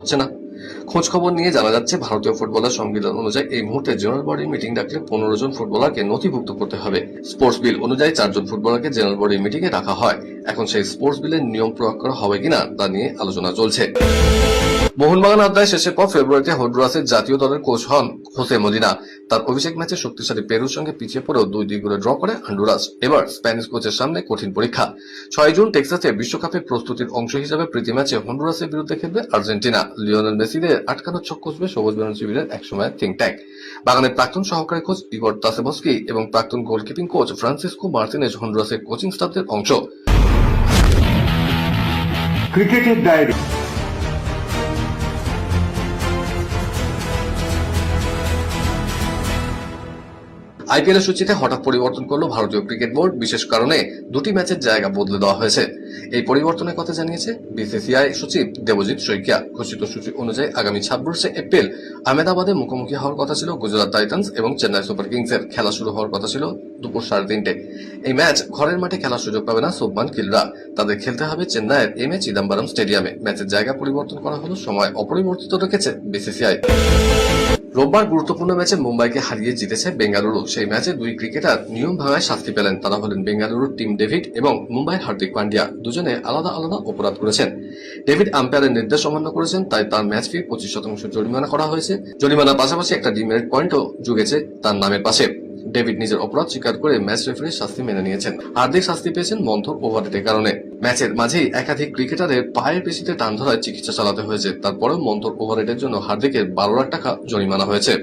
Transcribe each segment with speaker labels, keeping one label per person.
Speaker 1: হচ্ছে না। খোঁজ খবর নিয়ে জানা যাচ্ছে ভারতীয় ফুটবলের সংবিধান অনুযায়ী এই মুহূর্তে জেনারেল বডির মিটিং ডাকলে 15 জন ফুটবলারকে নথিভুক্ত করতে হবে। স্পোর্টস বিল অনুযায়ী 4 জন ফুটবলারকে জেনারেল বডির মিটিং এ রাখা হয়। এখন সেই স্পোর্টস বিলের নিয়ম প্রয়োগ করা হবে কিনা তা নিয়ে আলোচনা চলছে। মোহনবাগান অধ্যায় শেষের পর ফেব্রুয়ারিতে হন্ডুরাসের জাতীয় দলের কোচ হন হোসে মদিনা। তার অভিষেক ম্যাচে শক্তিশালী পেরুর সঙ্গে পিছিয়ে পড়েও 2-2 গোলে ড্র করে হন্ডুরাস। এবার স্প্যানিশ কোচের সামনে কঠিন পরীক্ষা। 6 জুন টেক্সাসে বিশ্বকাপের প্রস্তুতির অংশ হিসেবে প্রীতি ম্যাচে হন্ডুরাসের বিরুদ্ধে খেলবে আর্জেন্টিনা। লিওনেল মেসিদের আটকানোর ছক কষবে সবুজ বেরোন শিবিরের একসময়ের থিঙ্ক ট্যাঙ্ক। বাগানের প্রাক্তন সহকারী কোচ ইগর তাসেবস্কি এবং প্রাক্তন গোলকিপিং কোচ ফ্রান্সিসকো মার্তিনেজ হন্ডুরাসের কোচিং স্টাফদের অংশ।
Speaker 2: ক্রিকেটের ডায়েরি।
Speaker 1: আইপিএল এর সূচিতে হঠাৎ পরিবর্তন করলো ভারতীয় ক্রিকেট বোর্ড। বিশেষ কারণে দুটি ম্যাচের জায়গা বদলে দেওয়া হয়েছে। এই পরিবর্তনের কথা জানিয়েছে বিসিসিআই সচিব দেবজিৎ শইকিয়া। ঘোষিত সূচি অনুযায়ী আগামী 26শে এপ্রিল আহমেদাবাদে মুখোমুখি হওয়ার কথা ছিল গুজরাট টাইটান্স এবং চেন্নাই সুপার কিংসের। খেলা শুরু হওয়ার কথা ছিল দুপুর 3:30টায়। এই ম্যাচ ঘরের মাঠে খেলার সুযোগ পাবে না শুভমান গিলরা। তাদের খেলতে হবে চেন্নাইয়ের এমএ চিদাম্বরম স্টেডিয়ামে। ম্যাচের জায়গা পরিবর্তন করা হলো, সময় অপরিবর্তিত রেখেছে বিসিসিআই। রোববার গুরুত্বপূর্ণ ম্যাচে মুম্বাইকে হারিয়ে জিতেছে বেঙ্গালুরু। সেই ম্যাচে দুই ক্রিকেটার নিয়ম ভাঙায় শাস্তি পেলেন। তারা হলেন বেঙ্গালুরুর টিম ডেভিড এবং মুম্বাইয়ের হার্দিক পান্ডিয়া। দুজনে আলাদা আলাদা অপরাধ করেছেন। ডেভিড আম্পায়ারের নির্দেশ অমান্য করেছেন, তাই তার ম্যাচ ফি 25% জরিমানা করা হয়েছে। জরিমানার পাশাপাশি একটা ডিমেরিট পয়েন্টও জুগেছে তার নামের পাশে। ডেভিড নিজের অপরাধ স্বীকার করে ম্যাচ রেফারির শাস্তি মেনে নিয়েছেন। হার্দিক শাস্তি পেয়েছেন মন্থর ওভাররেটের কারণে। ম্যাচের মাঝেই একাধিক ক্রিকেটারের পায়ের পেশিতে টান ধরায় চিকিৎসা চালাতে হয়েছে। তারপরেও মন্থর ওভাররেটের জন্য হার্দিকের 12 লাখ টাকা জরিমানা হয়েছে।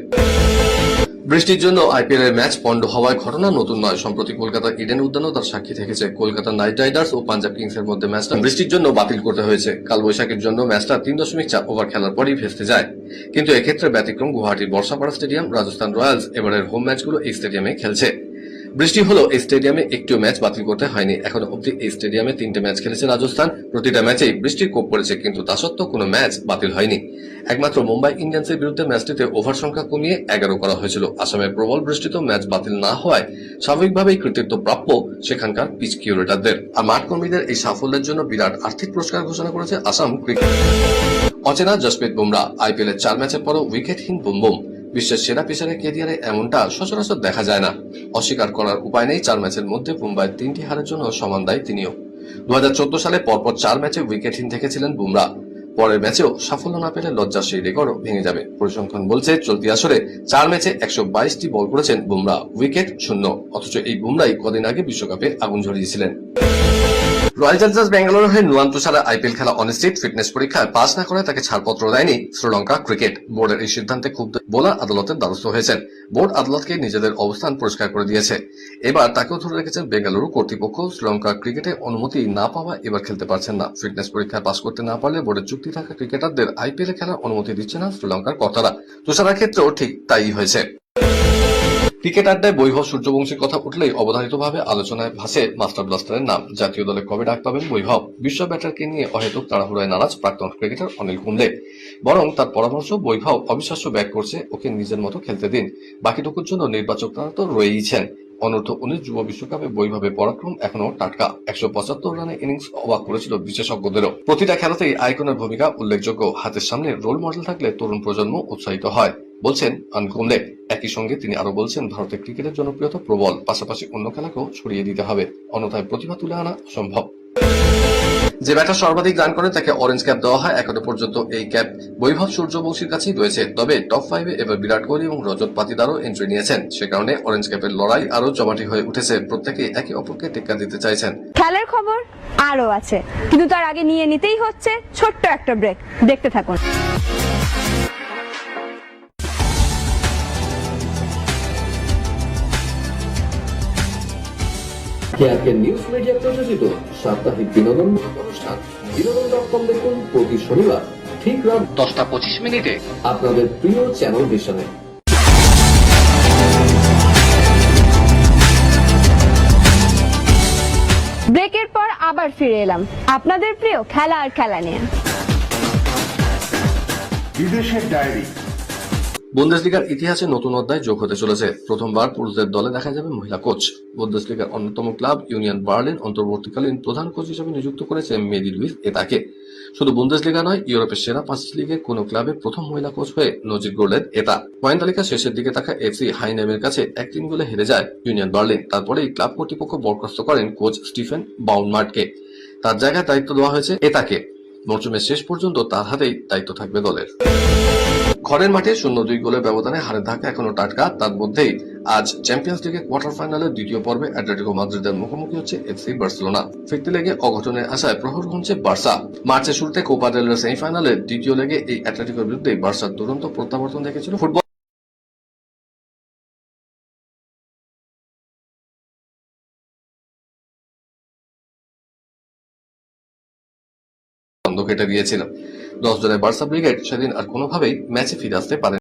Speaker 1: বৃষ্টির জন্য আইপিএল এর ম্যাচ পন্ড হওয়ার ঘটনা নতুন নয়। সম্প্রতি কলকাতার ইডেন উদ্যানও তার সাক্ষী থেকেছে। কলকাতা নাইট রাইডার্স ও পাঞ্জাব কিংস এর মধ্যে ম্যাচটা বৃষ্টির জন্য বাতিল করতে হয়েছে। কালবৈশাখীর জন্য ম্যাচটা 3.4 ওভার খেলার পরই ভেস্তে যায়। কিন্তু এক্ষেত্রে ব্যতিক্রম গুয়াহাটির বর্ষাপাড়া স্টেডিয়াম। রাজস্থান রয়্যালস এবারের হোম ম্যাচগুলো এই স্টেডিয়ামে খেলছে। বৃষ্টি হলো এই স্টেডিয়ামে একটিও ম্যাচ বাতিল করতে হয়নি। এখনো অব্দি এই স্টেডিয়ামে 3টে ম্যাচ খেলেছে রাজস্থান। প্রতিটা ম্যাচেই বৃষ্টির কোপ পড়েছে, কিন্তু তা সত্ত্বেও কোনো ম্যাচ বাতিল হয়নি। একমাত্র মুম্বাই ইন্ডিয়ান্সের বিরুদ্ধে ম্যাচটিতে ওভার সংখ্যা কমিয়ে 11 করা হয়েছিল। আসামের প্রবল বৃষ্টিতেও ম্যাচ বাতিল না হওয়ায় স্বাভাবিকভাবেই কৃতিত্ব প্রাপ্য সেখানকার পিচ কিউরেটারদের। আর মাঠ কর্মীদের এই সাফল্যের জন্য বিরাট আর্থিক পুরস্কার ঘোষণা করেছে আসাম ক্রিকেট। অচেনা জসপ্রীত বুমরা। আইপিএল এর 4 ম্যাচের পরও উইকেটহীন বুমবুম। বিশ্বের সেরা পেসারের ক্যারিয়ারে এমনটা সচরাচর দেখা যায় না। অস্বীকার করার উপায় নেই, 4 ম্যাচের মধ্যে মুম্বাইয়ের 3টি হারের জন্য সমান দায়ী তিনিও। 2014 সালে পরপর 4 ম্যাচে উইকেটহীন থেকেছিলেন বুমরা। পরের ম্যাচেও সাফল্য না পেলে লজ্জার সেই রেকর্ডও ভেঙে যাবে। পরিসংখ্যান বলছে চলতি আসরে 4 ম্যাচে 122টি বল করেছেন বুমরা, উইকেট 0। অথচ এই বুমরাই কদিন আগে বিশ্বকাপে আগুন ঝরিয়েছিলেন। রয়্যাল চ্যালেঞ্জার্স বেঙ্গালুরুর হয়ে নুয়ান তুষারের আইপিএল খেলা অনিশ্চিত। ফিটনেস পরীক্ষায় পাস না করে তাকে ছাড়পত্র দেয়নি শ্রীলঙ্কা ক্রিকেট বোর্ডের। এই সিদ্ধান্তে ক্ষুব্ধ বোলার আদালতের দ্বারস্থ হয়েছেন। বোর্ড আদালতকে নিজেদের অবস্থান পরিষ্কার করে দিয়েছে। এবার তাকেও ধরে রেখেছেন বেঙ্গালুরু কর্তৃপক্ষ। শ্রীলঙ্কা ক্রিকেটে অনুমতি না পাওয়া এবার খেলতে পারছেন না। ফিটনেস পরীক্ষায় পাস করতে না পারলে বোর্ডের চুক্তি থাকা ক্রিকেটারদের আইপিএল এ খেলার অনুমতি দিচ্ছে না শ্রীলঙ্কার কর্তারা। তুষারের ক্ষেত্রেও ঠিক তাই হয়েছে। ক্রিকেট আড্ডায় বৈভব সূর্যবংশীর কথা উঠলেই অবধারিতভাবে আলোচনায় ভাসে মাস্টার ব্লাস্টারের নাম। জাতীয় দলে কবে ডাক পাবেন বৈভব? বিশ্ব ব্যাটারকে নিয়ে অহেতুক তাড়াহুড়ায় নারাজ প্রাক্তন ক্রিকেটার অনিল কুম্বলে। বরং তার পরামর্শ, বৈভব অবিশ্বাস্য ব্যাট করছে, ওকে নিজের মতো খেলতে দিন। বাকিটুকুর জন্য নির্বাচকরা তো রয়েইছেন। অনূর্ধ্ব-19 যুব বিশ্বকাপে বৈভবের পরাক্রম এখনো টাটকা। 175 রানের ইনিংস অবাক করেছিল বিশেষজ্ঞদেরও। প্রতিটা খেলাতেই আইকনের ভূমিকা উল্লেখযোগ্য। হাতের সামনে রোল মডেল থাকলে তরুণ প্রজন্ম উৎসাহিত হয়, বলছেন অনিল কুম্বলে। একই সঙ্গে তিনি আরো বলছেন, ভারতের ক্রিকেটের জনপ্রিয়তা প্রবল, পাশাপাশি অন্য খেলাকেও ছড়িয়ে দিতে হবে, অন্যথায় প্রতিভা তুলে আনা অসম্ভব। যে ব্যাটার সর্বাধিক রান করে তাকে অরেঞ্জ ক্যাপ দেওয়া হয়। এখনো পর্যন্ত এই ক্যাপ বৈভব সূর্যবংশীর কাছেই রয়েছে। তবে টপ 5-এ এবার বিরাট কোহলি এবং রজত পাতিদারও এন্ট্রি নিয়েছেন। সে কারণে অরেঞ্জ ক্যাপের লড়াই আরো জমাটি হয়ে উঠেছে। প্রত্যেকে একে অপরকে টেক্কা দিতে চাইছেন।
Speaker 3: খেলার খবর আরো আছে, কিন্তু তার আগে নিয়ে নিতেই হচ্ছে ছোট্ট একটা ব্রেক। দেখতে থাকুন।
Speaker 4: কেয়ারকে নিউজ মিডিয়া প্রযোজিত সাপ্তাহিক বিনোদন অনুষ্ঠান বিনোদন.com দেখুন প্রতি শনিবার ঠিক রাত
Speaker 1: 10টা 25
Speaker 4: আপনাদের প্রিয় চ্যানেল ভিশনে।
Speaker 3: ব্রেকের পর আবার ফিরে এলাম আপনাদের প্রিয় খেলা আর খেলা নিয়ে।
Speaker 2: বিদেশের ডায়েরি।
Speaker 1: বুন্দেসলিগার ইতিহাসে নতুন অধ্যায় যোগ হতে চলেছে। প্রথমবার পুরুষদের দলে দেখা যাবে মহিলা কোচ। বুন্দেসলিগার অন্যতম ক্লাব ইউনিয়ন বার্লিন অন্তর্বর্তীকালীন প্রধান কোচ হিসেবে নিযুক্ত করেছে মেরি লুইস এতাকে। শুধু বুন্দেসলিগা নয়, ইউরোপের সেরা 5 লিগের কোনো ক্লাবে প্রথম মহিলা কোচ হয়ে নজির গড়লেন এটা। পয়েন্ট তালিকা শেষের দিকে থাকা এফসি হাইনহেমের কাছে 1-3 গোলে হেরে যায় ইউনিয়ন বার্লিন। তারপরেই ক্লাব কর্তৃপক্ষ বরখাস্ত করেন কোচ স্টিফেন বাউনমার্টকে। তার জায়গায় দায়িত্ব দেওয়া হয়েছে এটাকে। মরশুমের শেষ পর্যন্ত তার হাতেই দায়িত্ব থাকবে দলের। ঘরের মাঠে 0-2 গোলের ব্যবধানে হারের ধাক্কা এখনো টাটকা। তার মধ্যেই আজ চ্যাম্পিয়ন্স লিগের কোয়ার্টার ফাইনালের দ্বিতীয় পর্বে অ্যাটলেটিকো মাদ্রিদের মুখোমুখি হচ্ছে এফসি বার্সেলোনা। ফিরতি লেগে অঘটনের আশায় প্রহর গুনছে বার্সা। মার্চের শুরুতে কোপা ডেল রে সেমিফাইনালের দ্বিতীয় লেগে এই অ্যাটলেটিকোর বিরুদ্ধে বার্সার দুরন্ত প্রত্যাবর্তন দেখেছিল ফুটবল কেটে দিয়েছিল। 10 জনের বার্সা ব্রিগেড সেদিন আর কোনোভাবেই ম্যাচে ফিরে আসতে পারে